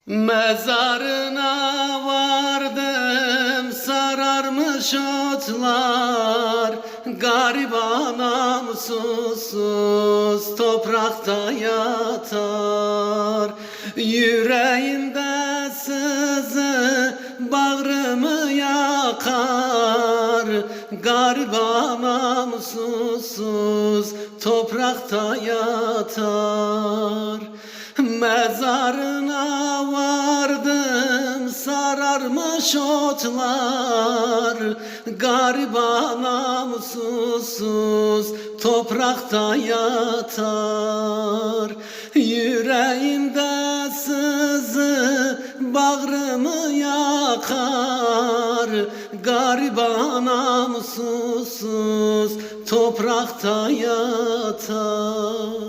Mezarına vardım, sararmış otlar. Garip anam susuz toprakta yatar. Yüreğimde sızı bağrımı yakar. Garip anam susuz toprakta yatar. Mezarına vardım, sararmış otlar. Garip anam susuz toprakta yatar. Yüreğimde sızı bağrımı yakar. Garip anam susuz toprakta yatar.